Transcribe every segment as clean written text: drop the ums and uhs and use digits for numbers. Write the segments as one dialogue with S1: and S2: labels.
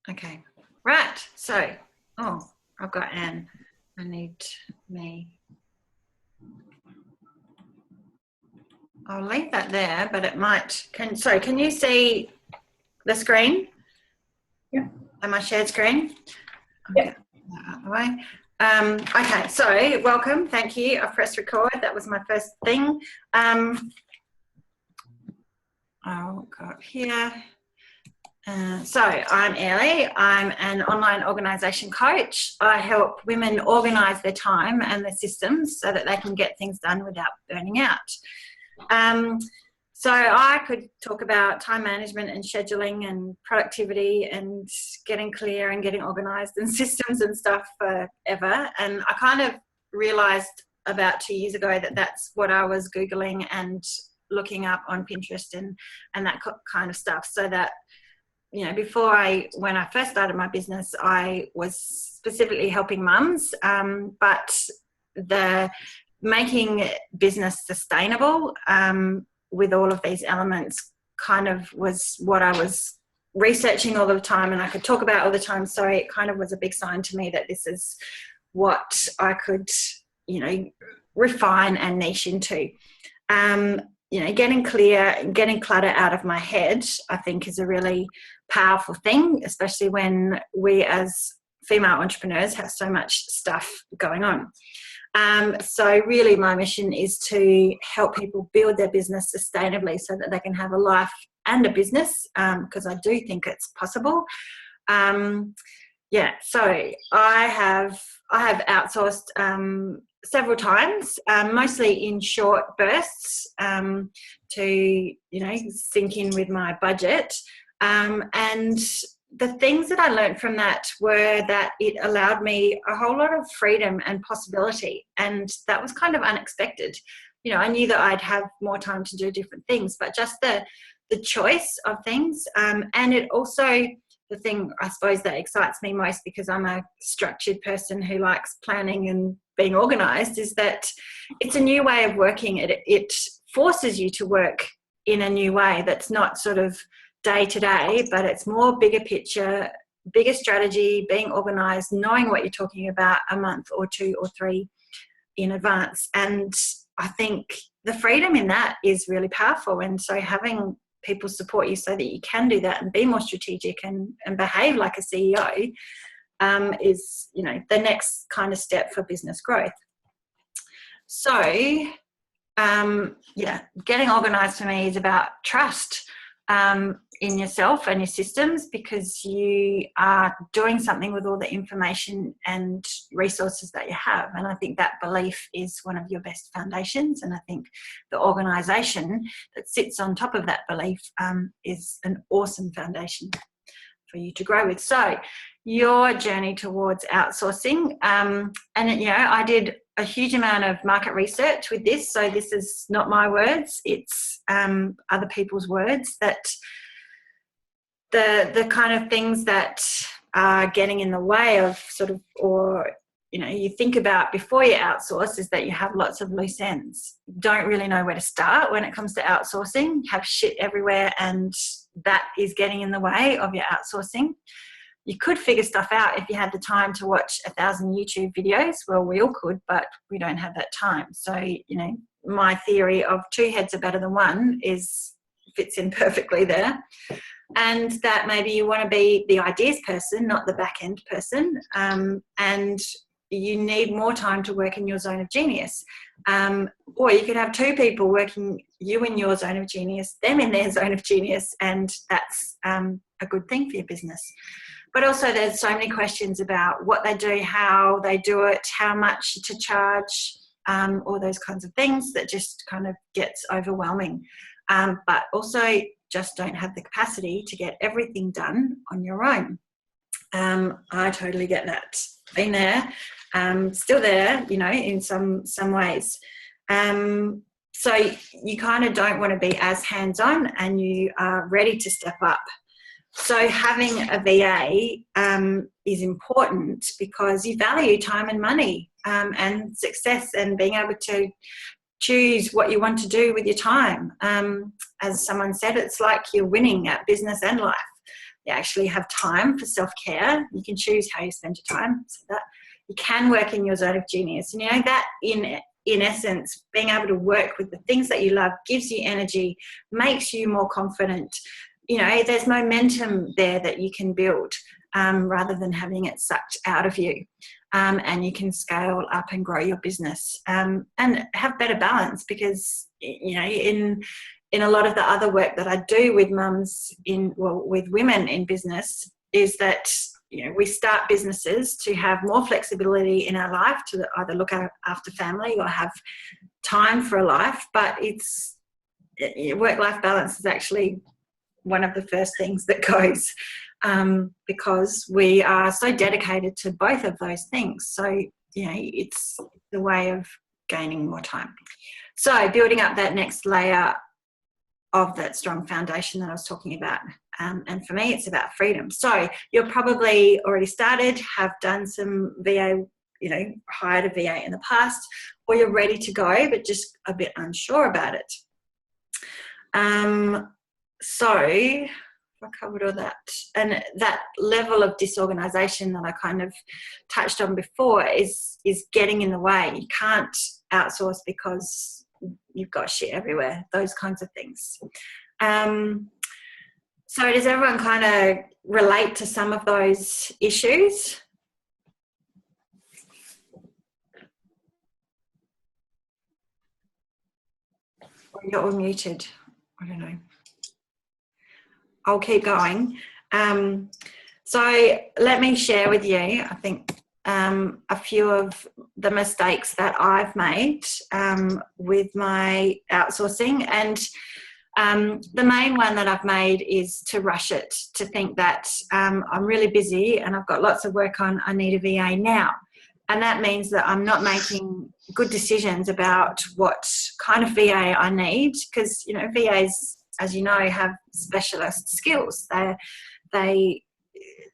S1: Okay. Right. So, I've got Anne. I need me. I'll leave that there, but it might. Can you see the screen?
S2: Yeah.
S1: And my shared screen?
S2: Yeah.
S1: Get that out of the way. Okay, so welcome. Thank you. I've pressed record. That was my first thing. I'll go up here. So I'm Airlie. I'm an online organisation coach. I help women organise their time and their systems so that they can get things done without burning out. So I could talk about time management and scheduling and productivity and getting clear and getting organised and systems and stuff forever. And I kind of realised about 2 years ago that that's what I was Googling and looking up on Pinterest and that kind of stuff. So that, you know, when I first started my business, I was specifically helping mums, but the making business sustainable with all of these elements kind of was what I was researching all the time and I could talk about all the time. So it kind of was a big sign to me that this is what I could, you know, refine and niche into. You know, getting clear and getting clutter out of my head, I think, is a really powerful thing, especially when we as female entrepreneurs have so much stuff going on. So really my mission is to help people build their business sustainably so that they can have a life and a business, because I do think it's possible. So I have outsourced several times, mostly in short bursts, to, you know, sink in with my budget. And the things that I learned from that were that it allowed me a whole lot of freedom and possibility. And that was kind of unexpected. You know, I knew that I'd have more time to do different things, but just the choice of things. And it also, the thing I suppose that excites me most, because I'm a structured person who likes planning and being organised, is that it's a new way of working. It forces you to work in a new way that's not sort of day to day, but it's more bigger picture, bigger strategy, being organised, knowing what you're talking about a month or 2 or 3 in advance. And I think the freedom in that is really powerful. And so having people support you so that you can do that and be more strategic and behave like a CEO is, you know, the next kind of step for business growth. So, getting organised for me is about trust in yourself and your systems, because you are doing something with all the information and resources that you have. And I think that belief is one of your best foundations. And I think the organisation that sits on top of that belief is an awesome foundation for you to grow with. So your journey towards outsourcing, and, you know, I did a huge amount of market research with this. So this is not my words, it's other people's words, that the kind of things that are getting in the way of sort of, or, you know, you think about before you outsource, is that you have lots of loose ends. You don't really know where to start when it comes to outsourcing. You have shit everywhere, and that is getting in the way of your outsourcing. You could figure stuff out if you had the time to watch 1,000 YouTube videos. Well, we all could, but we don't have that time. So, you know, my theory of 2 heads are better than 1 fits in perfectly there. And that maybe you want to be the ideas person, not the back end person. And you need more time to work in your zone of genius. Or you could have 2 people working, you in your zone of genius, them in their zone of genius, and that's a good thing for your business. But also there's so many questions about what they do, how they do it, how much to charge, all those kinds of things that just kind of gets overwhelming. But also just don't have the capacity to get everything done on your own. I totally get that. Been there, still there, you know, in some ways. So you kind of don't want to be as hands-on, and you are ready to step up. So having a VA is important because you value time and money and success, and being able to choose what you want to do with your time. As someone said, it's like you're winning at business and life. You actually have time for self-care. You can choose how you spend your time, so that you can work in your zone of genius. And that in essence, being able to work with the things that you love gives you energy, makes you more confident. There's momentum there that you can build rather than having it sucked out of you. And you can scale up and grow your business and have better balance, because in a lot of the other work that I do with mums with women in business is that we start businesses to have more flexibility in our life, to either look after family or have time for a life. But work-life balance is actually one of the first things that goes, because we are so dedicated to both of those things. So, it's the way of gaining more time. So building up that next layer of that strong foundation that I was talking about. And for me, it's about freedom. So you're probably already started, have done some VA, hired a VA in the past, or you're ready to go, but just a bit unsure about it. So I covered all that. And that level of disorganization that I kind of touched on before is getting in the way. You can't outsource because you've got shit everywhere, those kinds of things. So does everyone kind of relate to some of those issues? Or you're all muted. I don't know. I'll keep going. So let me share with you, I think, a few of the mistakes that I've made with my outsourcing. And the main one that I've made is to rush it, to think that I'm really busy and I've got lots of work on, I need a VA now. And that means that I'm not making good decisions about what kind of VA I need, because, VAs, as you know, have specialist skills. They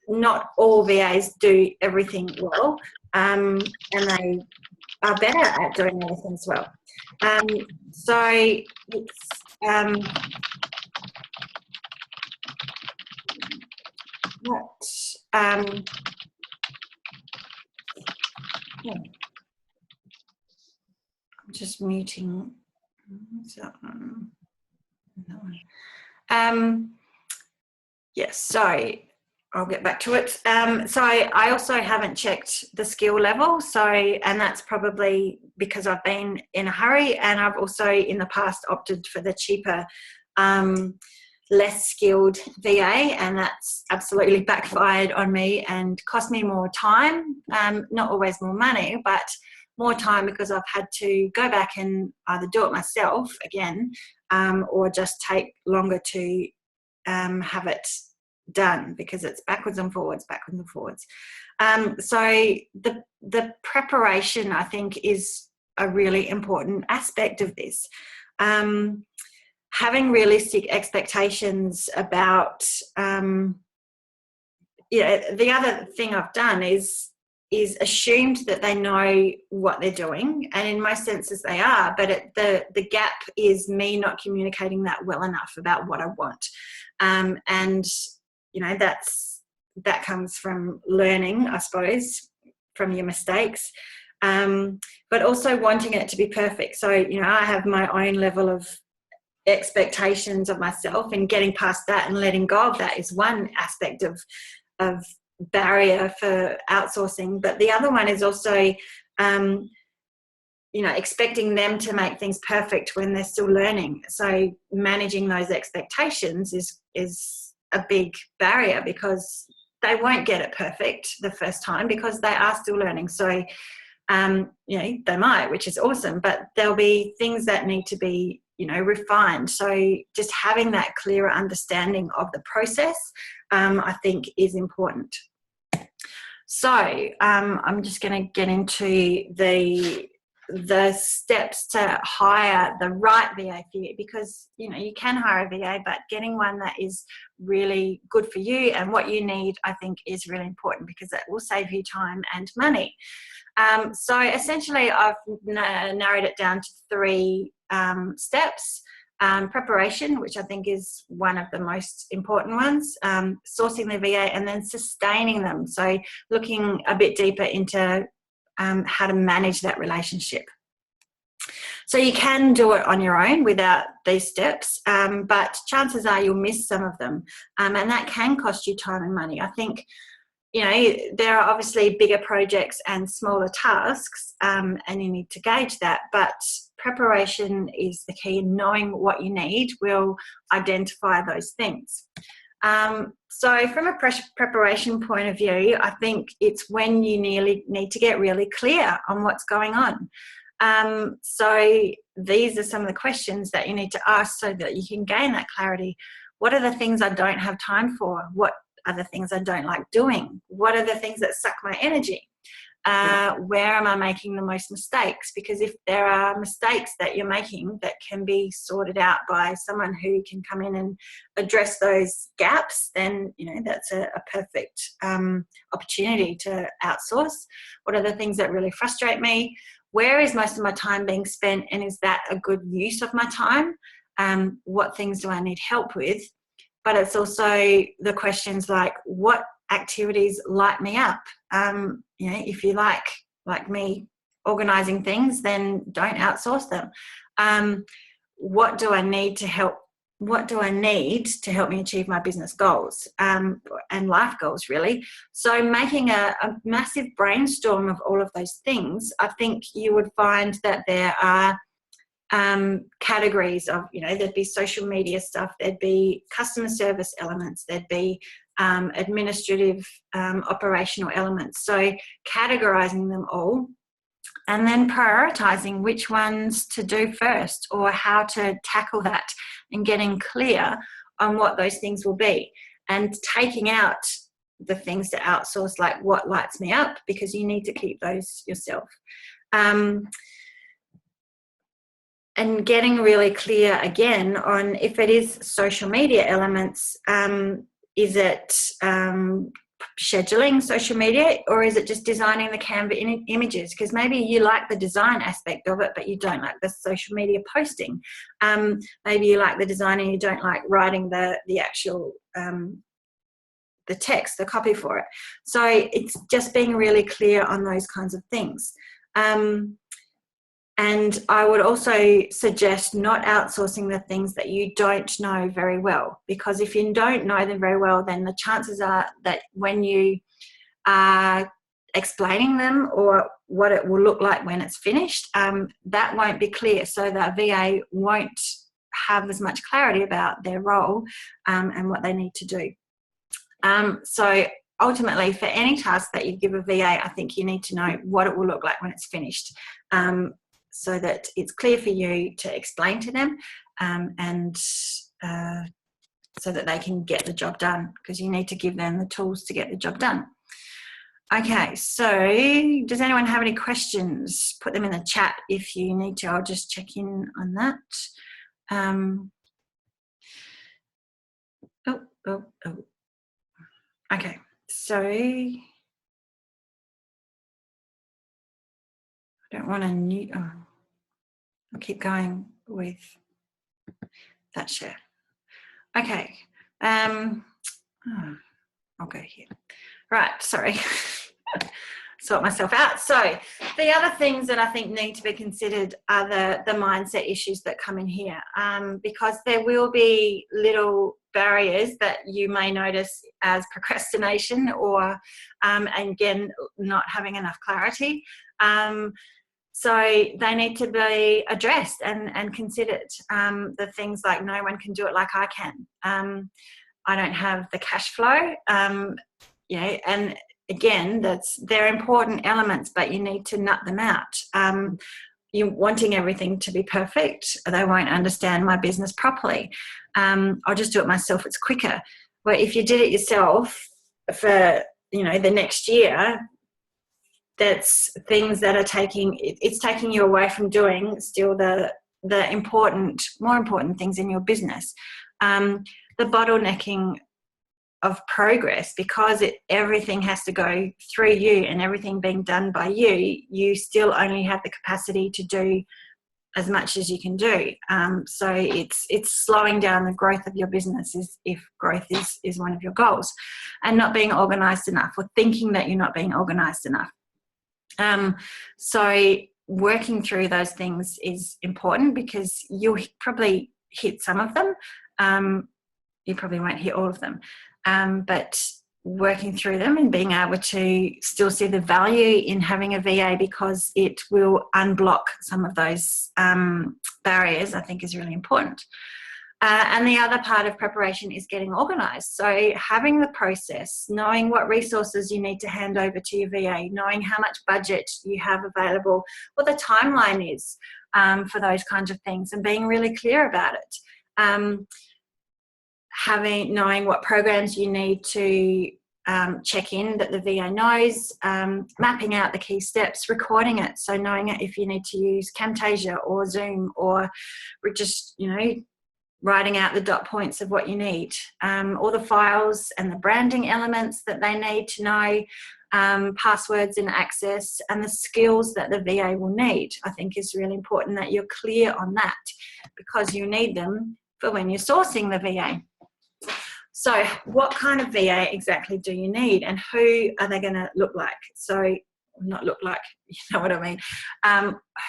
S1: not all VAs do everything well, and they are better at doing other things well. So it's I'm just muting. Yes, sorry. I'll get back to it. So I also haven't checked the skill level. And that's probably because I've been in a hurry, and I've also in the past opted for the cheaper, less skilled VA, and that's absolutely backfired on me and cost me more time, not always more money, but more time, because I've had to go back and either do it myself again, or just take longer to have it done, because it's backwards and forwards. So the preparation, I think, is a really important aspect of this. Having realistic expectations about, the other thing I've done is assumed that they know what they're doing, and in most senses they are, but the gap is me not communicating that well enough about what I want. And that comes from learning, I suppose, from your mistakes, but also wanting it to be perfect. So, I have my own level of expectations of myself, and getting past that and letting go of that is one aspect of barrier for outsourcing. But the other one is also, expecting them to make things perfect when they're still learning. So managing those expectations is a big barrier, because they won't get it perfect the first time because they are still learning. So, they might, which is awesome, but there'll be things that need to be, refined. So just having that clearer understanding of the process, I think is important. So I'm just going to get into the steps to hire the right VA for you, because you can hire a VA, but getting one that is really good for you and what you need, I think, is really important, because that will save you time and money. So essentially I've narrowed it down to 3 steps. preparation, which I think is one of the most important ones, sourcing the VA, and then sustaining them. So looking a bit deeper into how to manage that relationship. So you can do it on your own without these steps, but chances are you'll miss some of them, and that can cost you time and money. I think, you know, there are obviously bigger projects and smaller tasks, and you need to gauge that, but preparation is the key. Knowing what you need will identify those things. So from a preparation point of view, I think it's when you need to get really clear on what's going on. So these are some of the questions that you need to ask so that you can gain that clarity. What are the things I don't have time for? What are the things I don't like doing? What are the things that suck my energy? Where am I making the most mistakes? Because if there are mistakes that you're making that can be sorted out by someone who can come in and address those gaps, then, you know, that's a perfect opportunity to outsource. What are the things that really frustrate me? Where is most of my time being spent, and is that a good use of my time? What things do I need help with? But it's also the questions like, what activities light me up? You know, if you like me, organising things, then don't outsource them. What do I need to help? What do I need to help me achieve my business goals and life goals, really? So making a massive brainstorm of all of those things, I think you would find that there are categories of, you know, there'd be social media stuff, there'd be customer service elements, there'd be administrative operational elements. So categorizing them all and then prioritizing which ones to do first or how to tackle that, and getting clear on what those things will be, and taking out the things to outsource, like what lights me up, because you need to keep those yourself. And getting really clear again on if it is social media elements, is it scheduling social media, or is it just designing the Canva images? Because maybe you like the design aspect of it, but you don't like the social media posting. Maybe you like the design and you don't like writing the actual the text, the copy for it. So it's just being really clear on those kinds of things. And I would also suggest not outsourcing the things that you don't know very well, because if you don't know them very well, then the chances are that when you are explaining them or what it will look like when it's finished, that won't be clear. So the VA won't have as much clarity about their role and what they need to do. So ultimately, for any task that you give a VA, I think you need to know what it will look like when it's finished. So that it's clear for you to explain to them, and so that they can get the job done, because you need to give them the tools to get the job done. Okay, so does anyone have any questions? Put them in the chat if you need to. I'll just check in on that. Okay, so I don't want to new. Oh, I'll keep going with that share. Okay. I'll go here. Right, sorry. Sort myself out. So the other things that I think need to be considered are the mindset issues that come in here, because there will be little barriers that you may notice as procrastination or, again, not having enough clarity. So they need to be addressed and considered. The things like, no one can do it like I can. I don't have the cash flow. You know, and again, they're important elements, but you need to nut them out. You're wanting everything to be perfect. They won't understand my business properly. I'll just do it myself. It's quicker. Well, if you did it yourself for, you know, the next year, that's things that are taking you away from doing still the more important things in your business. The bottlenecking of progress, because everything has to go through you and everything being done by you, you still only have the capacity to do as much as you can do. So it's slowing down the growth of your business if growth is one of your goals, and not being organised enough, or thinking that you're not being organised enough. So working through those things is important, because you'll probably hit some of them. You probably won't hit all of them, but working through them and being able to still see the value in having a VA, because it will unblock some of those barriers, I think is really important. And the other part of preparation is getting organised. So having the process, knowing what resources you need to hand over to your VA, knowing how much budget you have available, what the timeline is for those kinds of things, and being really clear about it. Knowing what programs you need to check in that the VA knows, mapping out the key steps, recording it. So knowing if you need to use Camtasia or Zoom, or just, writing out the dot points of what you need, all the files and the branding elements that they need to know, passwords and access, and the skills that the VA will need. I think is really important that you're clear on that, because you need them for when you're sourcing the VA. So what kind of VA exactly do you need, and who are they going to look like? So not look like, you know what I mean.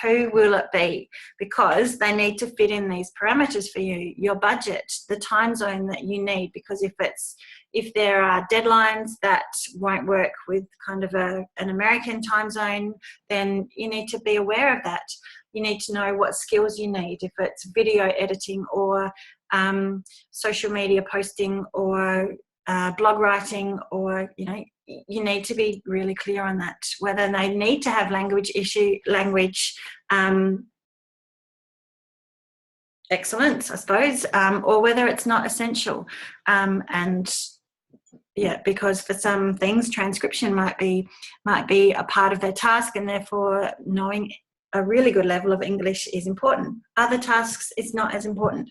S1: Who will it be? Because they need to fit in these parameters for you, your budget, the time zone that you need, because if there are deadlines that won't work with kind of an American time zone, then you need to be aware of that. You need to know what skills you need, if it's video editing or social media posting or blog writing, or you need to be really clear on that, whether they need to have language excellence, I suppose, or whether it's not essential. Because for some things transcription might be a part of their task, and therefore knowing a really good level of English is important. Other tasks, it's not as important.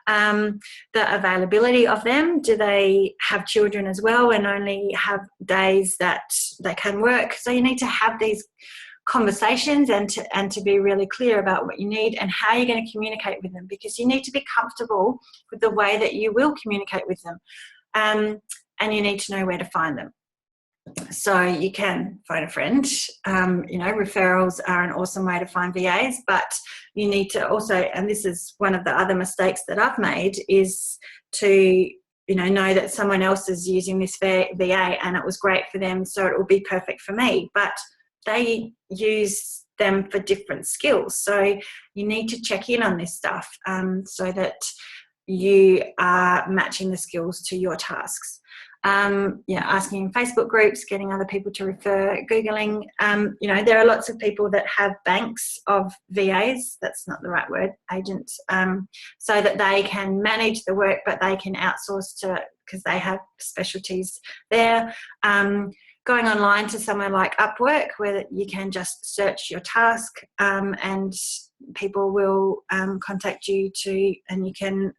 S1: The availability of them, do they have children as well and only have days that they can work? So you need to have these conversations and to be really clear about what you need and how you're going to communicate with them, because you need to be comfortable with the way that you will communicate with them, and you need to know where to find them. So you can phone a friend. Referrals are an awesome way to find VAs, but you need to also, and this is one of the other mistakes that I've made, is to know that someone else is using this VA and it was great for them, so it will be perfect for me. But they use them for different skills. So you need to check in on this stuff so that you are matching the skills to your tasks. Asking in Facebook groups, getting other people to refer, Googling. There are lots of people that have banks of VAs, that's not the right word, agents, so that they can manage the work, but they can outsource because they have specialties there. Going online to somewhere like Upwork, where you can just search your task and people will contact you and you can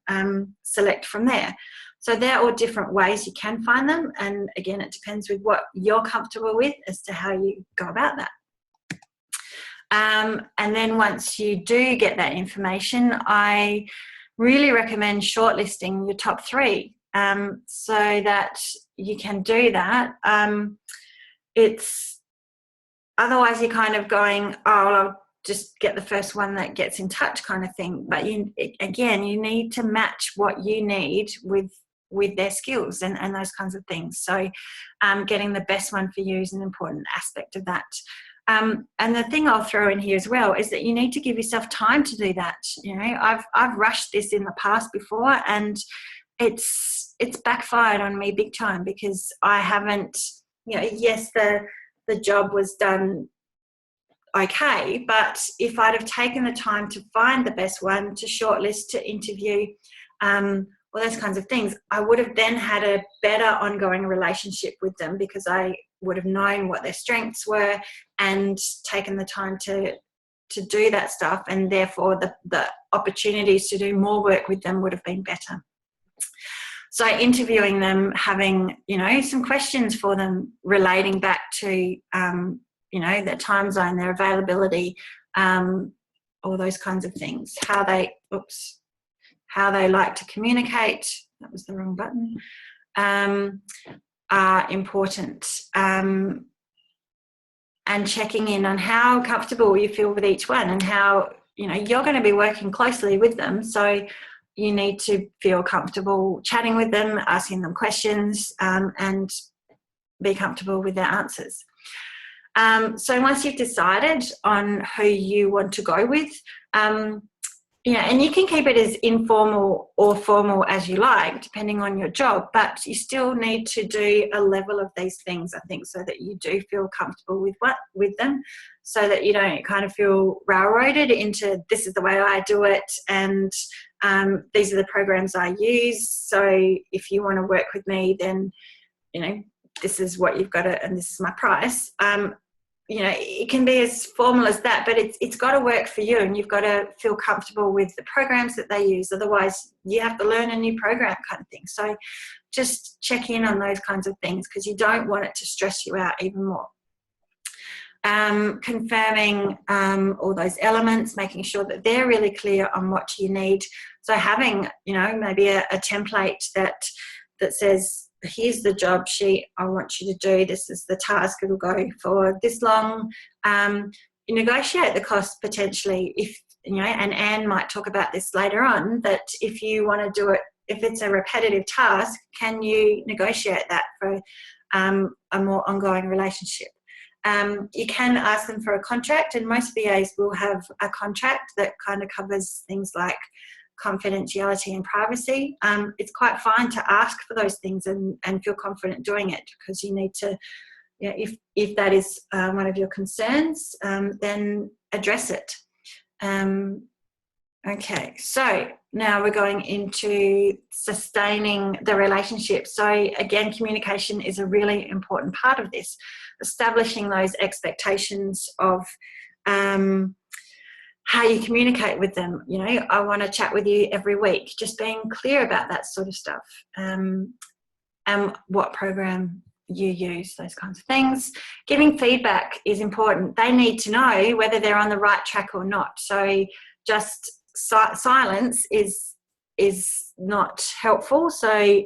S1: select from there. So they're all different ways you can find them. And again, it depends with what you're comfortable with as to how you go about that. And then once you do get that information, I really recommend shortlisting your top 3 so that you can do that. Otherwise you're kind of going, I'll just get the first one that gets in touch kind of thing. But you need to match what you need with their skills and those kinds of things. So getting the best one for you is an important aspect of that. And the thing I'll throw in here as well is that you need to give yourself time to do that. I've rushed this in the past before, and it's backfired on me big time, because I haven't, yes, the job was done okay, but if I'd have taken the time to find the best one, to shortlist, to interview, all those kinds of things, I would have then had a better ongoing relationship with them, because I would have known what their strengths were and taken the time to do that stuff, and therefore the opportunities to do more work with them would have been better. So interviewing them, having, some questions for them relating back to, their time zone, their availability, all those kinds of things. How they like to communicate, that was the wrong button, are important. And checking in on how comfortable you feel with each one, and how, you're going to be working closely with them. So you need to feel comfortable chatting with them, asking them questions, and be comfortable with their answers. So once you've decided on who you want to go with, and you can keep it as informal or formal as you like, depending on your job, but you still need to do a level of these things, I think, so that you do feel comfortable with them, so that you don't kind of feel railroaded into, this is the way I do it, and these are the programs I use. So if you want to work with me, then, this is what you've got to, and this is my price. It can be as formal as that, but it's got to work for you, and you've got to feel comfortable with the programs that they use. Otherwise, you have to learn a new program, kind of thing. So just check in on those kinds of things, because you don't want it to stress you out even more. Confirming all those elements, making sure that they're really clear on what you need. So having, maybe a template that says, here's the job sheet I want you to do, this is the task, it'll go for this long. You negotiate the cost potentially, if, and Anne might talk about this later on, that if you want to do it, if it's a repetitive task, can you negotiate that for a more ongoing relationship? You can ask them for a contract, and most VAs will have a contract that kind of covers things like confidentiality and privacy. It's quite fine to ask for those things and feel confident doing it, because you need to, if that is one of your concerns, then address it. Okay, so now we're going into sustaining the relationship. So again, communication is a really important part of this. Establishing those expectations of how you communicate with them. I want to chat with you every week. Just being clear about that sort of stuff. And what program you use, those kinds of things. Giving feedback is important. They need to know whether they're on the right track or not. So just silence is not helpful. So,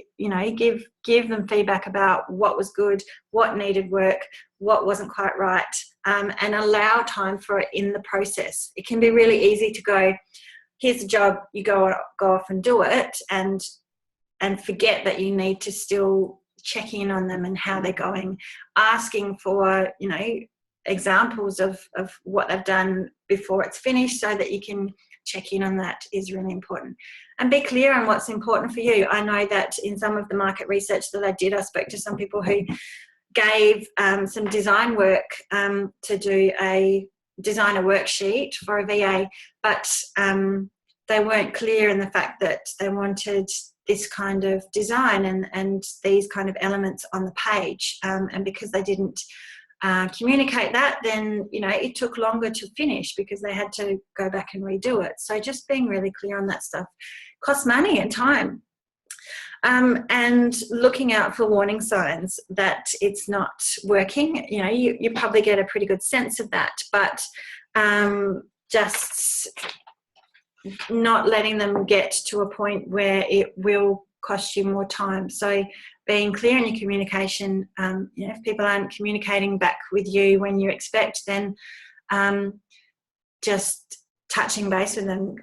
S1: give them feedback about what was good, what needed work, what wasn't quite right, and allow time for it in the process. It can be really easy to go, here's the job, you go off and do it, and forget that you need to still check in on them and how they're going, asking for, examples of what they've done before it's finished, so that you can check in on that is really important. And be clear on what's important for you. I know that in some of the market research that I did, I spoke to some people who gave some design work to do design a worksheet for a VA, but they weren't clear in the fact that they wanted this kind of design and these kind of elements on the page, and because they didn't communicate that, then it took longer to finish because they had to go back and redo it. So just being really clear on that stuff costs money and time. And looking out for warning signs that it's not working. You probably get a pretty good sense of that, but just not letting them get to a point where it will cost you more time. So being clear in your communication, if people aren't communicating back with you when you expect, then just touching base with them.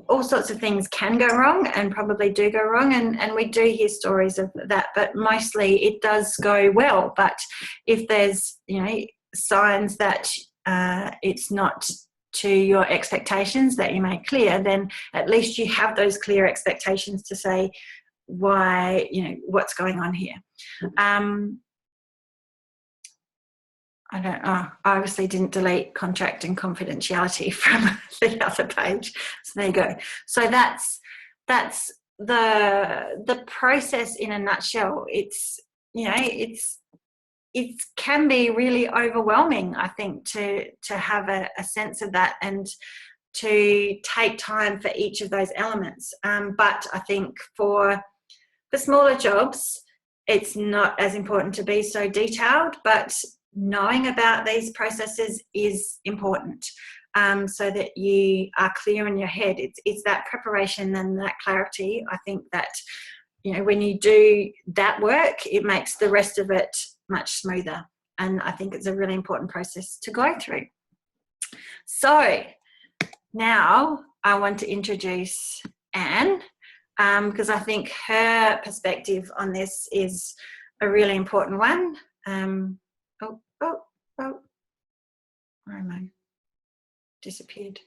S1: All sorts of things can go wrong and probably do go wrong, and we do hear stories of that, but mostly it does go well. But if there's signs that it's not to your expectations that you make clear, then at least you have those clear expectations to say why, what's going on here. I obviously didn't delete contract and confidentiality from the other page. So there you go. So that's the process in a nutshell. It can be really overwhelming, I think, to have a sense of that and to take time for each of those elements. But I think for smaller jobs, it's not as important to be so detailed, but knowing about these processes is important. so that you are clear in your head. It's that preparation and that clarity. I think that, you know, when you do that work, it makes the rest of it much smoother. And I think it's a really important process to go through. So now I want to introduce Anne, because I think her perspective on this is a really important one. Where am I? Disappeared.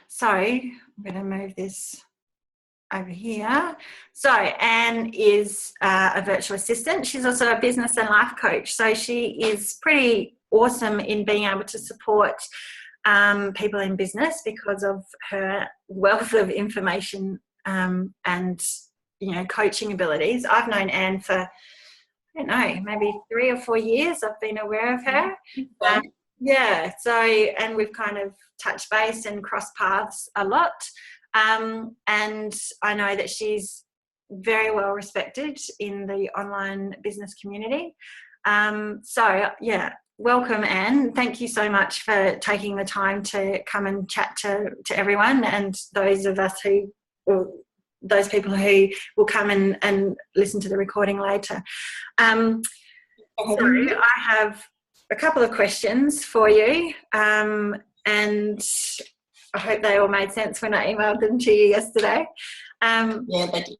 S1: Sorry, I'm going to move this over here. So Anne is a virtual assistant. She's also a business and life coach. So she is pretty awesome in being able to support people in business because of her wealth of information and, you know, coaching abilities. I've known Anne for, I don't know, maybe 3 or 4 years. I've been aware of her. Yeah, so, and we've kind of touched base and crossed paths a lot. And I know that she's very well respected in the online business community. So, yeah, welcome, Anne. Thank you so much for taking the time to come and chat to everyone, and those of us who, or those people who will come and listen to the recording later. So I have a couple of questions for you, and I hope they all made sense when I emailed them to you yesterday.
S3: Yeah, they did.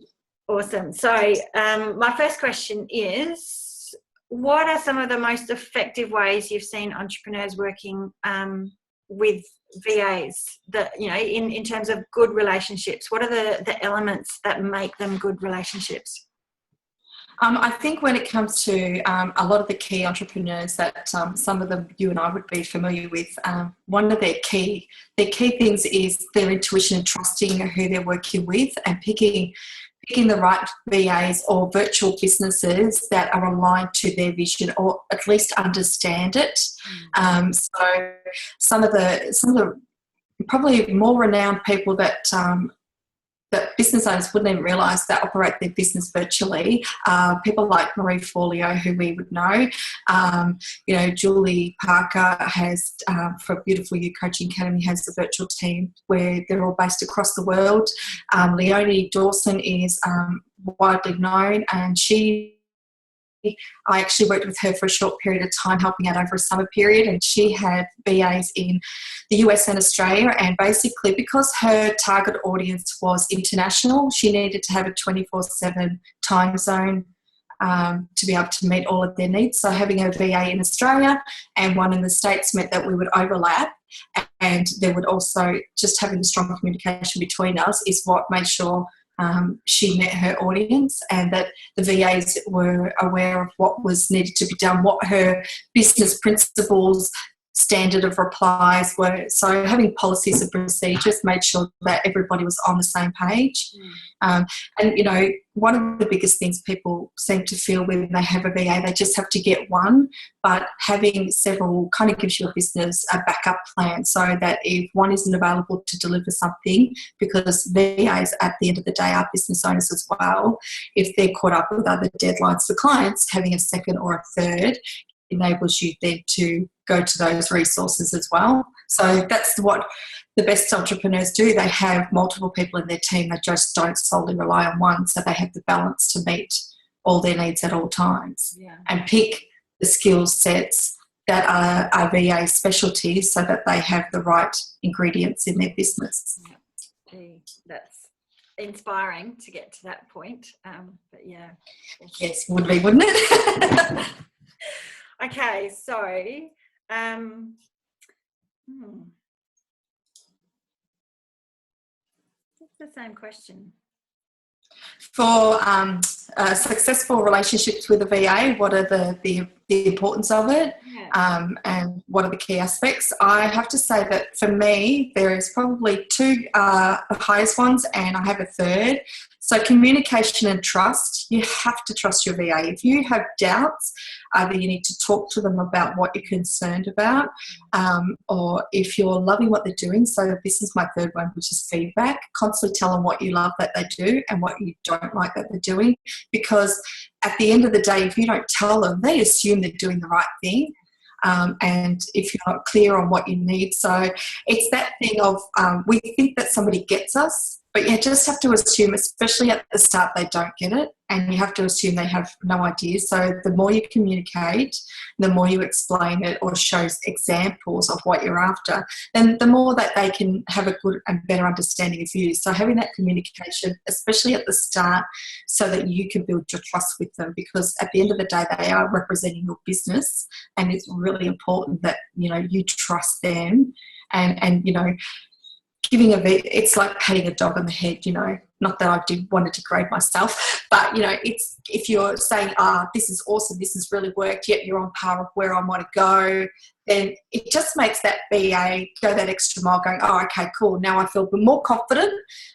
S1: Awesome. So my first question is, what are some of the most effective ways you've seen entrepreneurs working with VAs that, you know, in terms of good relationships? What are the elements that make them good relationships?
S3: I think when it comes to a lot of the key entrepreneurs that some of them you and I would be familiar with, one of their key things is their intuition and trusting who they're working with, and picking the right VAs or virtual businesses that are aligned to their vision, or at least understand it. So some of the probably more renowned people that business owners wouldn't even realise that operate their business virtually. People like Marie Forleo, who we would know. You know, Julie Parker has, for Beautiful You Coaching Academy, has a virtual team where they're all based across the world. Leonie Dawson is widely known, and I actually worked with her for a short period of time, helping out over a summer period, and she had VAs in the US and Australia, and basically because her target audience was international, she needed to have a 24/7 time zone to be able to meet all of their needs. So having a VA in Australia and one in the States meant that we would overlap, and there would also, just having the strong communication between us is what made sure she met her audience, and that the VAs were aware of what was needed to be done, what her business principles, standard of replies were. So having policies and procedures made sure that everybody was on the same page. And, you know, one of the biggest things people seem to feel when they have a VA, they just have to get one, but having several kind of gives your business a backup plan, so that if one isn't available to deliver something, because VAs at the end of the day are business owners as well, if they're caught up with other deadlines for clients, having a second or a third enables you then to go to those resources as well. So that's what the best entrepreneurs do. They have multiple people in their team. They just don't solely rely on one, so they have the balance to meet all their needs at all times. And pick the skill sets that are VA specialties, so that they have the right ingredients in their business.
S1: Gee, that's inspiring to get to that point. But yeah.
S3: Yes, would be, wouldn't it?
S1: Okay, so it's the same question.
S3: For successful relationships with a VA, what are the importance of it, and what are the key aspects? I have to say that for me, there is probably two the highest ones, and I have a third. So communication and trust. You have to trust your VA. If you have doubts, either you need to talk to them about what you're concerned about, or if you're loving what they're doing. So this is my third one, which is feedback. Constantly tell them what you love that they do and what you don't like that they're doing. Because at the end of the day, if you don't tell them, they assume they're doing the right thing. and if you're not clear on what you need. So it's that thing of we think that somebody gets us, but you just have to assume, especially at the start, they don't get it, and you have to assume they have no idea. So the more you communicate, the more you explain it or show examples of what you're after, then the more that they can have a good and better understanding of you. So having that communication, especially at the start, so that you can build your trust with them, because at the end of the day, they are representing your business, and it's really important that, you know, you trust them, and you know, it's like patting a dog on the head, you know, not that I did want to degrade myself, but, you know, it's, if you're saying, this is awesome, this has really worked, yet you're on par with where I want to go, then it just makes that VA go that extra mile going, okay, cool, now I feel more confident,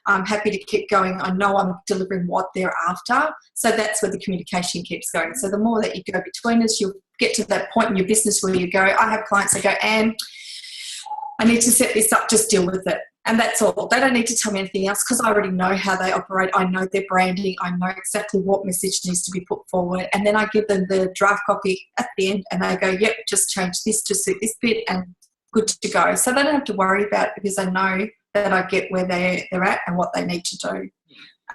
S3: I'm happy to keep going, I know I'm delivering what they're after. So that's where the communication keeps going. So the more that you go between us, you'll get to that point in your business where you go, I have clients that go, I need to set this up, just deal with it. And that's all. They don't need to tell me anything else, because I already know how they operate. I know their branding. I know exactly what message needs to be put forward. And then I give them the draft copy at the end, and they go, yep, just change this to suit this bit, and good to go. So they don't have to worry about it, because I know that I get where they're at and what they need to do.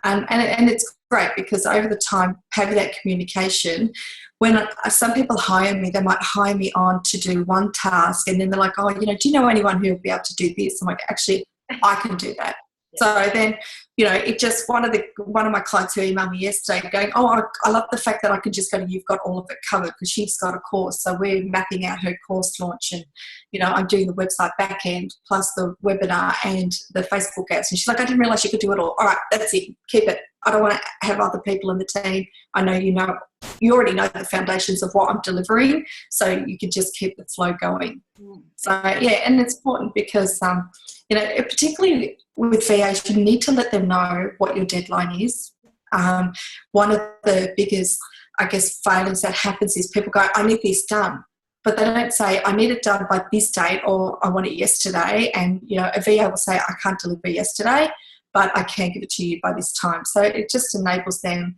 S3: And it's great, because over the time, having that communication, when some people hire me, they might hire me on to do one task, and then they're like, you know, do you know anyone who will be able to do this? I'm like, actually, I can do that. So then, you know, it just, one of my clients who emailed me yesterday going, I love the fact that I can just go to You've Got All of It Covered, because she's got a course. So we're mapping out her course launch, and, you know, I'm doing the website back end plus the webinar and the Facebook ads. And she's like, I didn't realise you could do it all. All right, that's it. Keep it. I don't want to have other people in the team. I know you already know the foundations of what I'm delivering, so you can just keep the flow going. So, yeah, and it's important because, you know, particularly with VAs, you need to let them know what your deadline is. One of the biggest, I guess, failings that happens is people go, I need this done. But they don't say, I need it done by this date, or I want it yesterday. And, you know, a VA will say, I can't deliver yesterday, but I can give it to you by this time. So it just enables them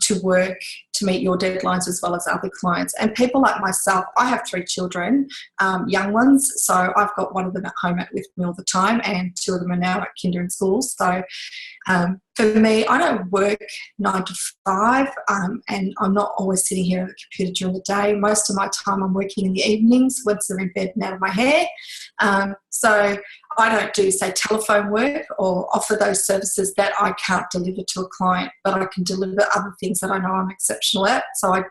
S3: to work to meet your deadlines as well as other clients. And people like myself, I have 3 children, young ones, so I've got one of them at home with me all the time, and 2 of them are now at kinder and school. So for me, I don't work 9 to 5, and I'm not always sitting here at the computer during the day. Most of my time I'm working in the evenings once they're in bed and out of my hair. So I don't do, say, telephone work or offer those services that I can't deliver to a client, but I can deliver other things that I know I'm exceptional at. So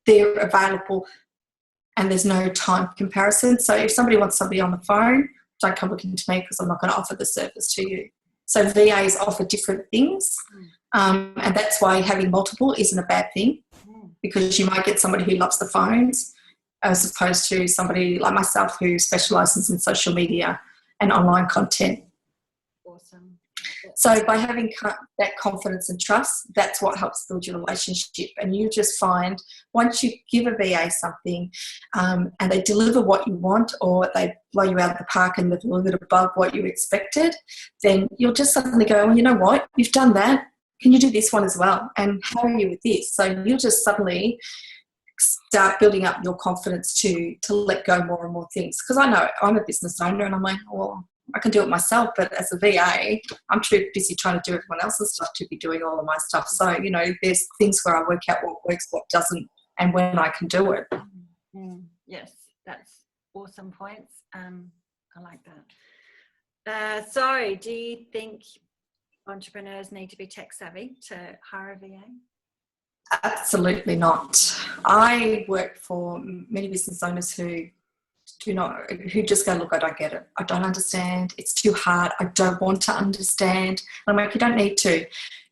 S3: they're available, and there's no time comparison. So if somebody wants somebody on the phone, don't come looking to me, because I'm not going to offer the service to you. So VAs offer different things, and that's why having multiple isn't a bad thing, because you might get somebody who loves the phones as opposed to somebody like myself who specialises in social media and online content.
S1: Awesome.
S3: So by having that confidence and trust, that's what helps build your relationship. And you just find once you give a VA something and they deliver what you want, or they blow you out of the park and they've delivered above what you expected, then you'll just suddenly go, well, you know what, you've done that. Can you do this one as well? And how are you with this? So you'll just suddenly start building up your confidence to let go more and more things. Because I know I'm a business owner, and I'm like, well, I can do it myself, but as a VA, I'm too busy trying to do everyone else's stuff to be doing all of my stuff. So, you know, there's things where I work out what works, what doesn't, and when I can do it.
S1: Yes, that's awesome points. I like that. So do you think entrepreneurs need to be tech savvy to hire a VA?
S3: Absolutely not. I work for many business owners who just go, look, I don't get it. I don't understand. It's too hard. I don't want to understand. And I'm like, you don't need to.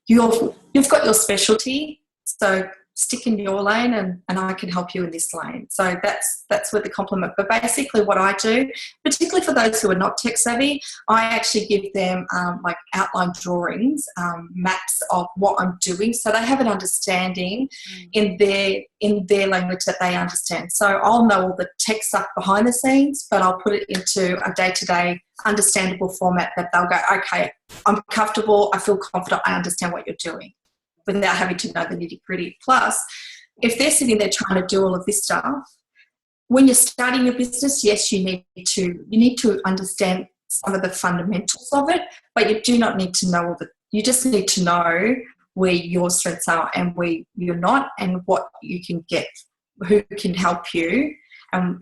S3: You've got your specialty, so stick in your lane, and I can help you in this lane. So that's where the compliment. But basically what I do, particularly for those who are not tech savvy, I actually give them like outline drawings, maps of what I'm doing, so they have an understanding in their language that they understand. So I'll know all the tech stuff behind the scenes, but I'll put it into a day-to-day understandable format that they'll go, okay, I'm comfortable, I feel confident, I understand what you're doing, without having to know the nitty-gritty. Plus, if they're sitting there trying to do all of this stuff, when you're starting your business, yes, you need to understand some of the fundamentals of it, but you do not need to know all the. You just need to know where your strengths are and where you're not, and what you can get, who can help you, and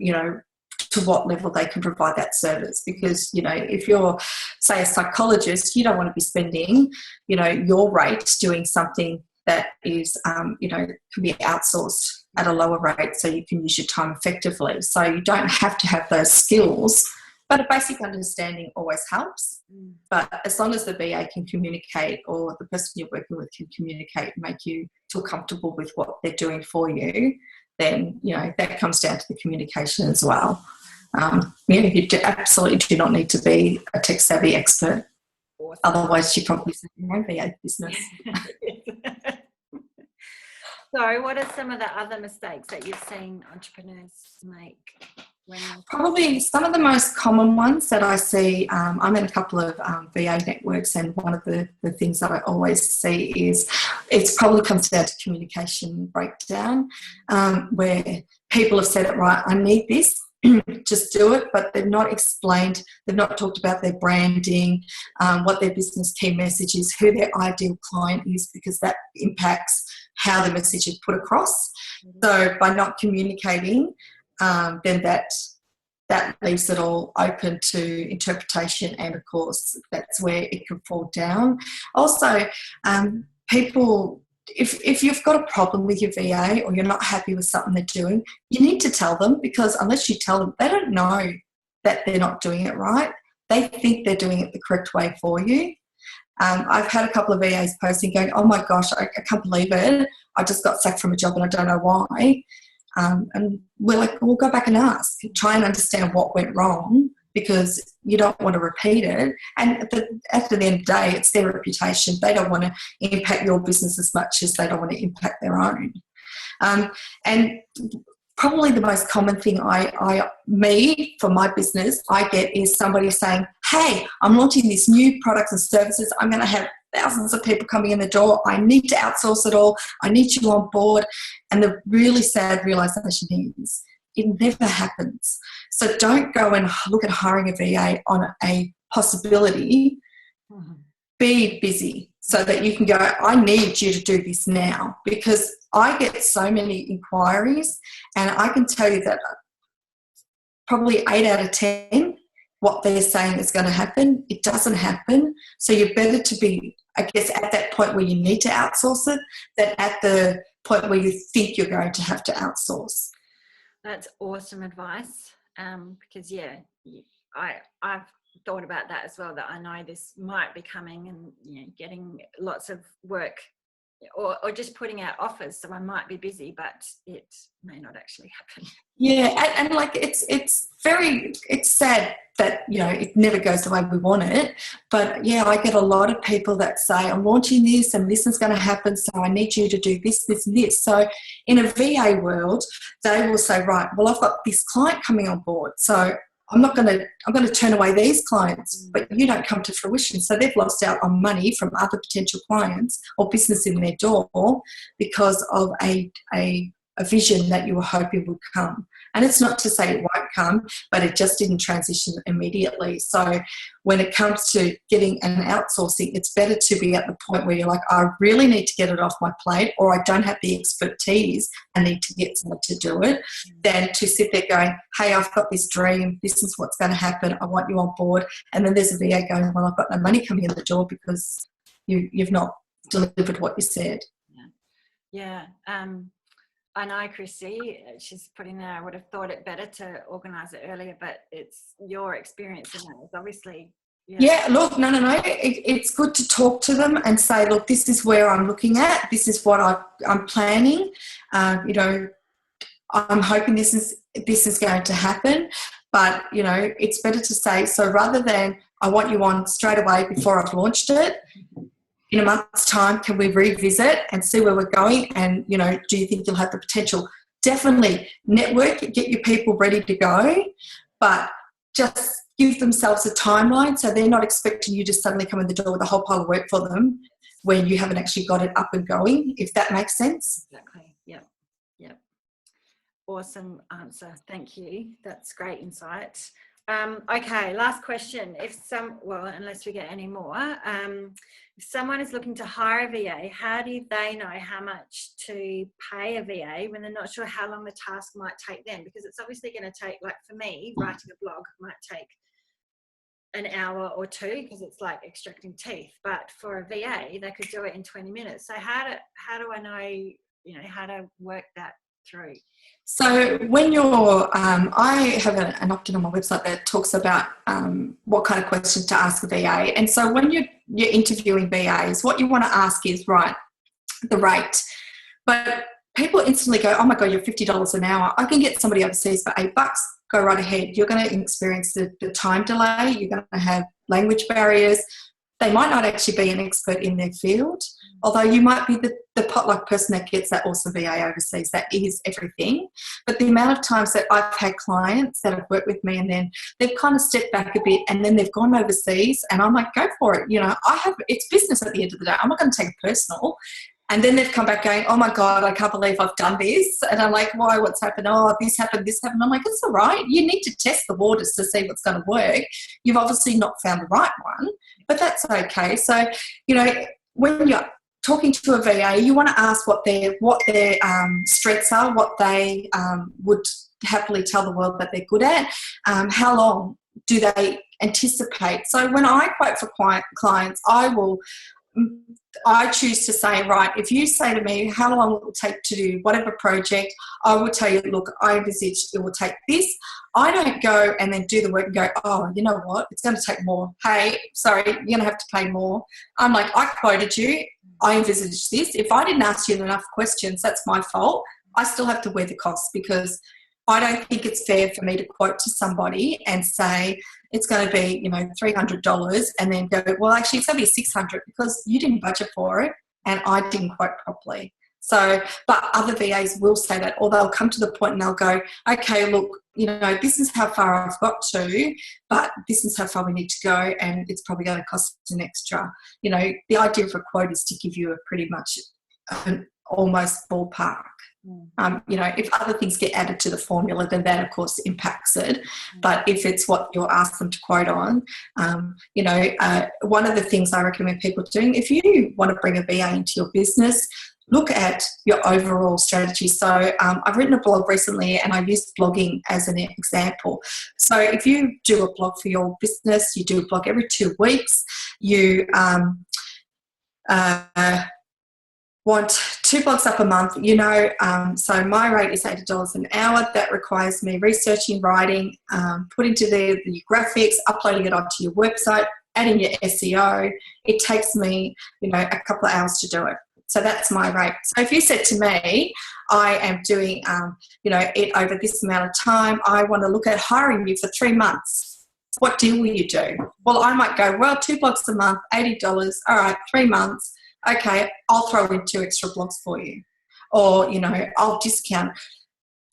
S3: to what level they can provide that service. Because if you're, say, a psychologist, you don't want to be spending your rates doing something that is can be outsourced at a lower rate, so you can use your time effectively. So you don't have to have those skills, but a basic understanding always helps. But as long as the VA can communicate, or the person you're working with can communicate and make you feel comfortable with what they're doing for you, then that comes down to the communication as well. You absolutely do not need to be a tech savvy expert. Awesome. Otherwise you probably set your own VA business.
S1: So what are some of the other mistakes that you've seen entrepreneurs make?
S3: Probably some of the most common ones that I see, I'm in a couple of VA networks, and one of the things that I always see is it probably comes down to communication breakdown, where people have said it right, I need this, just do it, but they've not explained, they've not talked about their branding, what their business key message is, who their ideal client is, because that impacts how the message is put across. So by not communicating, then that leaves it all open to interpretation, and of course that's where it can fall down. Also, people, if you've got a problem with your VA or you're not happy with something they're doing, you need to tell them, because unless you tell them, they don't know that they're not doing it right. They think they're doing it the correct way for you. I've had a couple of VAs posting going, oh my gosh, I can't believe it, I just got sacked from a job and I don't know why. And we're like, we'll go back and ask, try and understand what went wrong, because you don't want to repeat it. And at the end of the day, it's their reputation. They don't want to impact your business as much as they don't want to impact their own. And probably the most common thing for my business, I get is somebody saying, hey, I'm launching these new products and services. I'm going to have thousands of people coming in the door. I need to outsource it all. I need you on board. And the really sad realisation is it never happens. So don't go and look at hiring a VA on a possibility. Be busy so that you can go, I need you to do this now, because I get so many inquiries, and I can tell you that probably 8 out of 10, what they're saying is going to happen, it doesn't happen. So you're better to be, I guess, at that point where you need to outsource it than at the point where you think you're going to have to outsource.
S1: That's awesome advice, because I've thought about that as well, that I know this might be coming, and getting lots of work, or just putting out offers, so I might be busy, but it may not actually happen.
S3: Yeah, and like it's sad that it never goes the way we want it, but yeah, I get a lot of people that say, I'm launching this and this is going to happen, so I need you to do this, this and this. So in a VA world, they will say, right, well, I've got this client coming on board, so I'm going to turn away these clients, but you don't come to fruition. So they've lost out on money from other potential clients or business in their door because of a vision that you were hoping would come. And it's not to say it won't come, but it just didn't transition immediately. So when it comes to getting an outsourcing, it's better to be at the point where you're like, I really need to get it off my plate, or I don't have the expertise, I need to get someone to do it, than to sit there going, hey, I've got this dream, this is what's going to happen, I want you on board. And then there's a VA going, well, I've got no money coming in the door because you've not delivered what you said.
S1: Yeah. I know Chrissy, she's putting there, I would have thought it better to organise it earlier, but it's your experience in that is obviously.
S3: Yeah, look, no. It's good to talk to them and say, look, this is where I'm looking at, this is what I'm planning. I'm hoping this is going to happen, but it's better to say, so rather than I want you on straight away before I've launched it, in a month's time, can we revisit and see where we're going? And, do you think you'll have the potential? Definitely network, get your people ready to go, but just give themselves a timeline so they're not expecting you to suddenly come in the door with a whole pile of work for them when you haven't actually got it up and going, if that makes sense.
S1: Exactly. Yep. awesome answer. Thank you. That's great insight. Okay, last question. Unless we get any more, if someone is looking to hire a VA, how do they know how much to pay a VA when they're not sure how long the task might take them? Because it's obviously going to take, like for me, writing a blog might take an hour or two because it's like extracting teeth. But for a VA, they could do it in 20 minutes. So how do I know, how to work that through?
S3: So when you're, I have an opt-in on my website that talks about what kind of questions to ask a VA. And so when you're interviewing VAs, what you want to ask is, right, the rate. But people instantly go, oh my God, you're $50 an hour. I can get somebody overseas for $8. Go right ahead. You're going to experience the time delay. You're going to have language barriers. They might not actually be an expert in their field, although you might be the potluck person that gets that awesome VA overseas. That is everything. But the amount of times that I've had clients that have worked with me and then they've kind of stepped back a bit and then they've gone overseas and I'm like, go for it. It's business at the end of the day. I'm not going to take it personal. And then they've come back going, oh my God, I can't believe I've done this. And I'm like, why? What's happened? Oh, this happened, this happened. I'm like, it's all right. You need to test the waters to see what's going to work. You've obviously not found the right one, but that's okay. So, when you're talking to a VA, you want to ask what their strengths are, what they would happily tell the world that they're good at, how long do they anticipate. So when I quote for clients, I choose to say, right, if you say to me, how long it will take to do whatever project, I will tell you, look, I envisage it will take this. I don't go and then do the work and go, oh, you know what, it's going to take more. Hey, sorry, you're going to have to pay more. I'm like, I quoted you. I envisage this. If I didn't ask you enough questions, that's my fault. I still have to wear the cost because I don't think it's fair for me to quote to somebody and say it's going to be, $300 and then go, well, actually it's going to be $600 because you didn't budget for it and I didn't quote properly. So, but other VAs will say that, or they'll come to the point and they'll go, okay, look, this is how far I've got to, but this is how far we need to go and it's probably going to cost an extra. The idea of a quote is to give you a pretty much an almost ballpark. If other things get added to the formula, then that of course impacts it. But if it's what you'll ask them to quote on, one of the things I recommend people doing, if you want to bring a VA into your business, look at your overall strategy. So I've written a blog recently and I used blogging as an example. So if you do a blog for your business, you do a blog every 2 weeks, you want 2 blogs up a month, so my rate is $80 an hour. That requires me researching, writing, putting together the graphics, uploading it onto your website, adding your SEO. It takes me, a couple of hours to do it. So that's my rate. So if you said to me, I am doing, it over this amount of time, I want to look at hiring you for 3 months. What deal will you do? Well, I might go, well, 2 blogs a month, $80. All right, 3 months. Okay, I'll throw in 2 extra blogs for you. Or, I'll discount.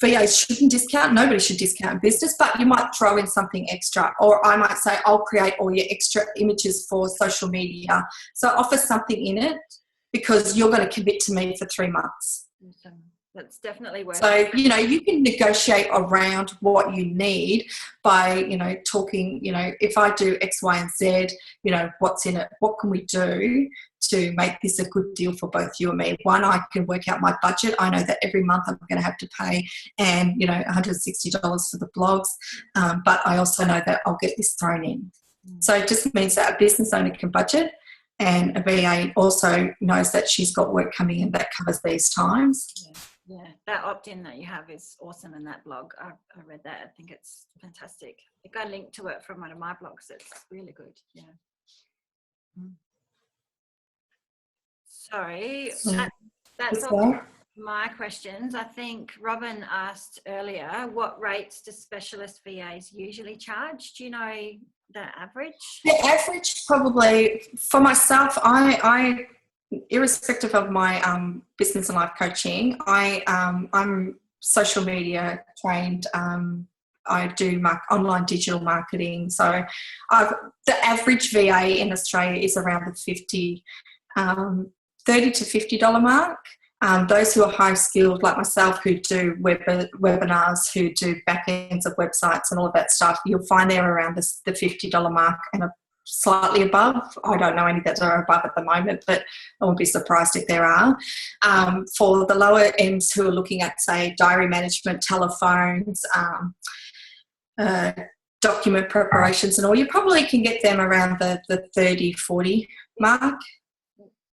S3: VAs shouldn't discount. Nobody should discount in business, but you might throw in something extra. Or I might say, I'll create all your extra images for social media. So offer something in it because you're going to commit to me for 3 months.
S1: Awesome. That's definitely worth
S3: it. So, you can negotiate around what you need by, talking, if I do X, Y, and Z, what's in it? What can we do to make this a good deal for both you and me? One, I can work out my budget. I know that every month I'm going to have to pay and, $160 for the blogs. But I also know that I'll get this thrown in. So it just means that a business owner can budget. And a VA also knows that she's got work coming in that covers these times.
S1: Yeah, that opt-in that you have is awesome in that blog. I read that. I think it's fantastic. I think I linked to it from one of my blogs. It's really good. Yeah. Sorry, that's all my questions. I think Robin asked earlier, what rates do specialist VAs usually charge? Do you know the average?
S3: The average, probably for myself, I irrespective of my business and life coaching, I'm social media trained. I do online digital marketing. So the average VA in Australia is around the $30 to $50 mark. Those who are high skilled, like myself, who do webinars, who do back ends of websites and all of that stuff, you'll find they're around the $50 mark and slightly above. I don't know any that are above at the moment, but I won't be surprised if there are. For the lower ends who are looking at, say, diary management, telephones, document preparations and all, you probably can get them around the 30, 40 mark.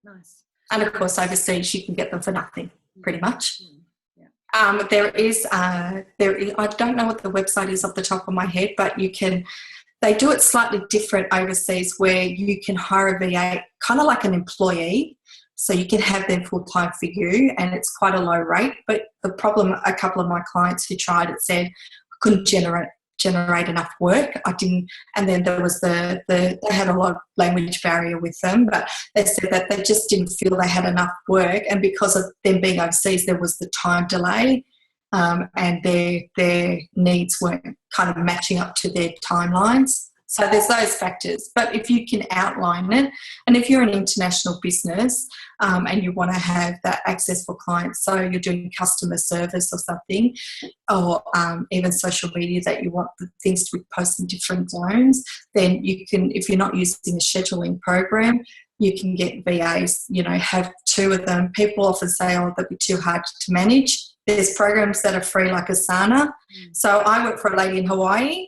S1: Nice.
S3: And of course, overseas, you can get them for nothing, pretty much.
S1: Yeah.
S3: There is, I don't know what the website is off the top of my head, but they do it slightly different overseas, where you can hire a VA kind of like an employee. So you can have them full-time for you, and it's quite a low rate. But the problem, a couple of my clients who tried it said, I couldn't generate enough work. I didn't, and then there was they had a lot of language barrier with them, but they said that they just didn't feel they had enough work, and because of them being overseas, there was the time delay, and their needs weren't kind of matching up to their timelines. So there's those factors. But if you can outline it, and if you're an international business and you want to have that access for clients, so you're doing customer service or something, or even social media that you want the things to be posted in different zones, then you can, if you're not using a scheduling program, you can get VAs, have 2 of them. People often say, oh, that'd be too hard to manage. There's programs that are free like Asana. So I work for a lady in Hawaii.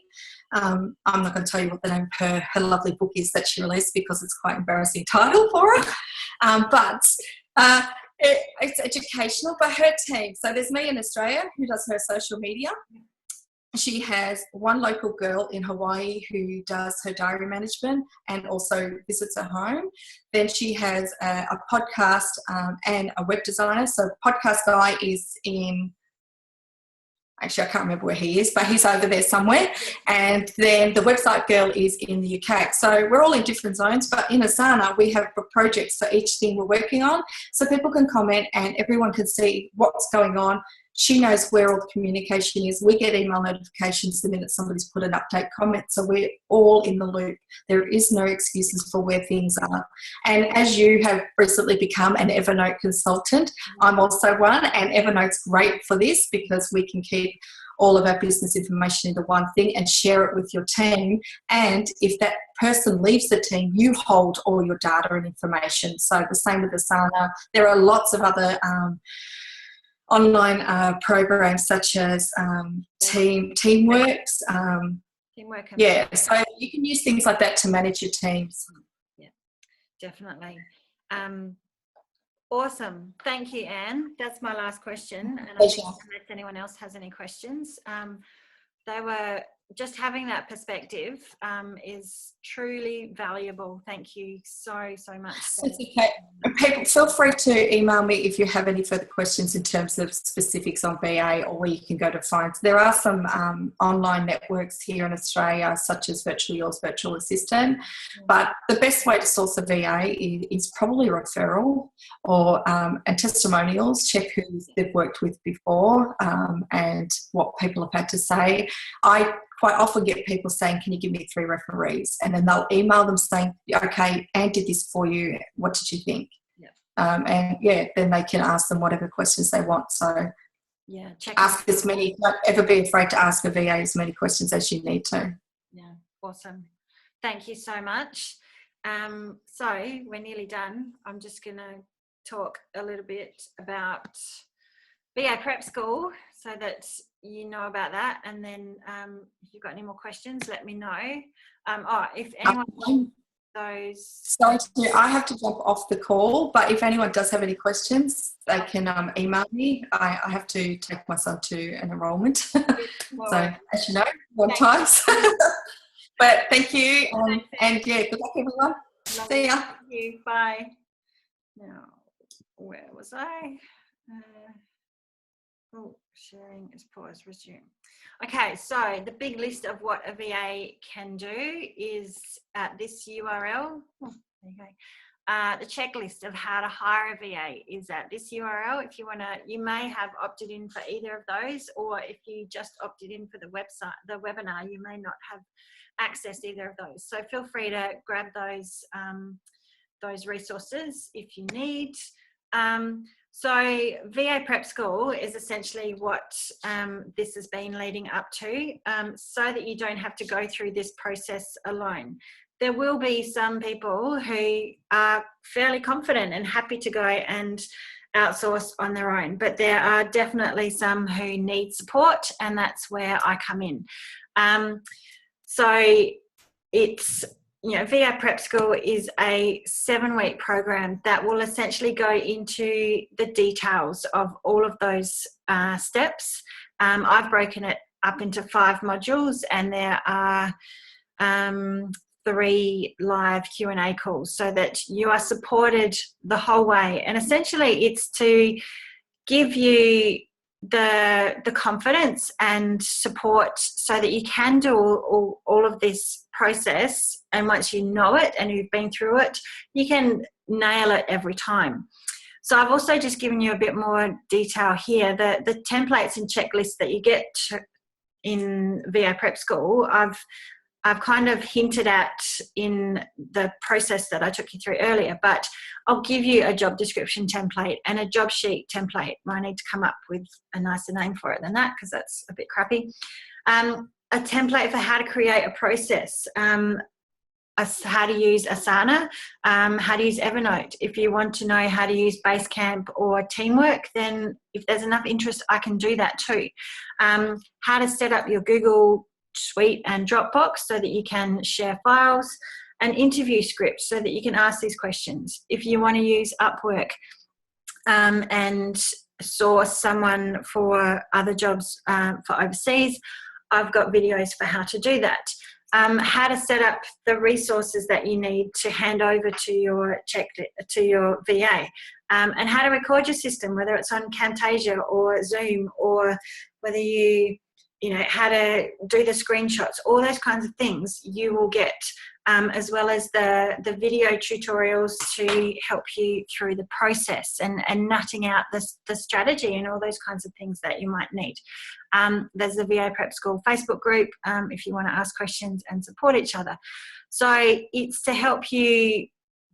S3: I'm not going to tell you what the name of her lovely book is that she released, because it's quite an embarrassing title for her. But it's educational. But her team, so there's me in Australia who does her social media. She has one local girl in Hawaii who does her diary management and also visits her home. Then she has a podcast and a web designer. So podcast guy is in... Actually, I can't remember where he is, but he's over there somewhere. And then the website girl is in the UK. So we're all in different zones, but in Asana, we have projects for each thing we're working on. So people can comment and everyone can see what's going on. She knows where all the communication is. We get email notifications the minute somebody's put an update comment. So we're all in the loop. There is no excuses for where things are. And as you have recently become an Evernote consultant, I'm also one. And Evernote's great for this, because we can keep all of our business information into one thing and share it with your team. And if that person leaves the team, you hold all your data and information. So the same with Asana. There are lots of other online programs such as Teamworks.
S1: Teamwork.
S3: Yeah, so you can use things like that to manage your teams.
S1: Yeah, definitely. Awesome. Thank you, Anne. That's my last question. And I think unless anyone else has any questions, they were just having that perspective is truly valuable. Thank you so much.
S3: That's okay. People, feel free to email me if you have any further questions in terms of specifics on VA, or where you can go to find. There are some online networks here in Australia, such as Virtually Yours Virtual Assistant, but the best way to source a VA is probably referral or and testimonials. Check who they've worked with before and what people have had to say. I quite often get people saying, can you give me 3 referees? And then they'll email them saying, okay, Anne did this for you. What did you think? Yeah. Then they can ask them whatever questions they want. So
S1: yeah,
S3: ask as many, don't ever be afraid to ask a VA as many questions as you need to.
S1: Yeah, awesome. Thank you so much. So we're nearly done. I'm just going to talk a little bit about VA Prep School so that you know about that, and then if you've got any more questions, let me know. If anyone
S3: Sorry, I have to jump off the call, but if anyone does have any questions, they can email me. I have to take my son to an enrolment, so as you know, sometimes. But thank you, and yeah, good luck everyone. See ya.
S1: Thank you. Bye. Now, where was I? Sharing is paused. Resume. Okay, so the big list of what a VA can do is at this URL. Oh, there you go. The checklist of how to hire a VA is at this URL. If you want to, you may have opted in for either of those, or if you just opted in for the website, the webinar, you may not have accessed either of those. So feel free to grab those resources if you need. So VA Prep School is essentially what this has been leading up to, so that you don't have to go through this process alone. There will be some people who are fairly confident and happy to go and outsource on their own, but there are definitely some who need support, and that's where I come in. So it's, VA Prep School is a 7-week program that will essentially go into the details of all of those steps. I've broken it up into 5 modules, and there are 3 live Q&A calls, so that you are supported the whole way. And essentially it's to give you the confidence and support so that you can do all of this process, and once you know it and you've been through it, you can nail it every time. So I've also just given you a bit more detail here. The templates and checklists that you get in VA Prep School, I've kind of hinted at in the process that I took you through earlier, but I'll give you a job description template and a job sheet template. I need to come up with a nicer name for it than that, because that's a bit crappy. A template for how to create a process, how to use Asana, how to use Evernote. If you want to know how to use Basecamp or Teamwork, then if there's enough interest, I can do that too. How to set up your Google Suite and Dropbox so that you can share files, an interview script so that you can ask these questions. If you want to use Upwork and source someone for other jobs for overseas, I've got videos for how to do that. How to set up the resources that you need to hand over to your VA, and how to record your system, whether it's on Camtasia or Zoom, or whether how to do the screenshots, all those kinds of things you will get, as well as the video tutorials to help you through the process and nutting out the strategy and all those kinds of things that you might need. There's the VA Prep School Facebook group if you want to ask questions and support each other. So it's to help you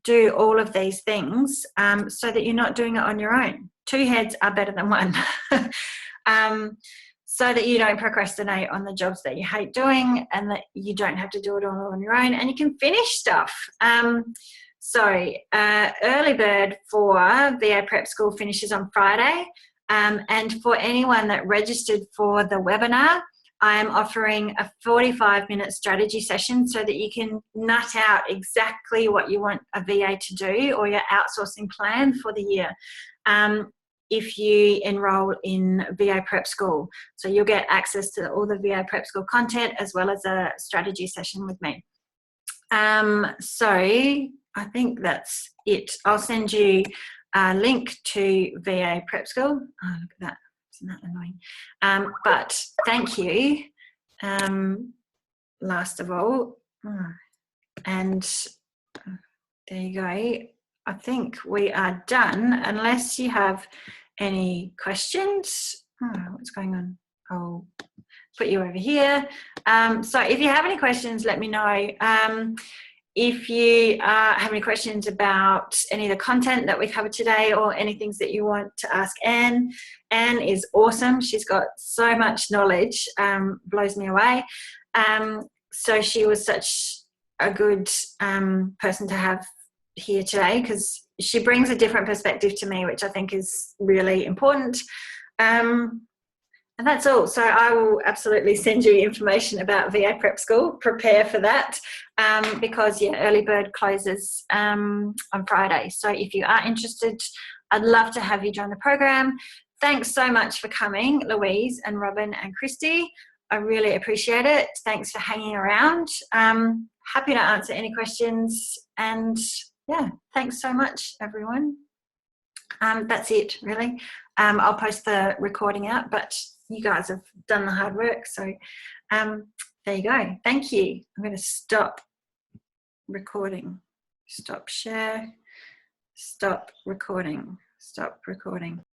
S1: do all of these things so that you're not doing it on your own. 2 heads are better than 1. So that you don't procrastinate on the jobs that you hate doing, and that you don't have to do it all on your own, and you can finish stuff. Early bird for VA Prep School finishes on Friday, and for anyone that registered for the webinar, I am offering a 45-minute strategy session so that you can nut out exactly what you want a VA to do, or your outsourcing plan for the year, if you enroll in VA Prep School. So you'll get access to all the VA Prep School content, as well as a strategy session with me. So I think that's it. I'll send you a link to VA Prep School. Oh, look at that. Isn't that annoying? But thank you, last of all. And there you go. I think we are done, unless you have any questions. What's going on? I'll put you over here. So if you have any questions, let me know. If you have any questions about any of the content that we covered today, or any things that you want to ask Anne. Anne is awesome. She's got so much knowledge, blows me away. So she was such a good person to have here today, because she brings a different perspective to me, which I think is really important. And that's all. So I will absolutely send you information about VA Prep School. Prepare for that, because early bird closes on Friday. So if you are interested, I'd love to have you join the program. Thanks so much for coming, Louise and Robin and Christy. I really appreciate it. Thanks for hanging around. Happy to answer any questions, and thanks so much, everyone. That's it, really. I'll post the recording out, but you guys have done the hard work, so there you go. Thank you. I'm going to stop recording. Stop share. Stop recording. Stop recording.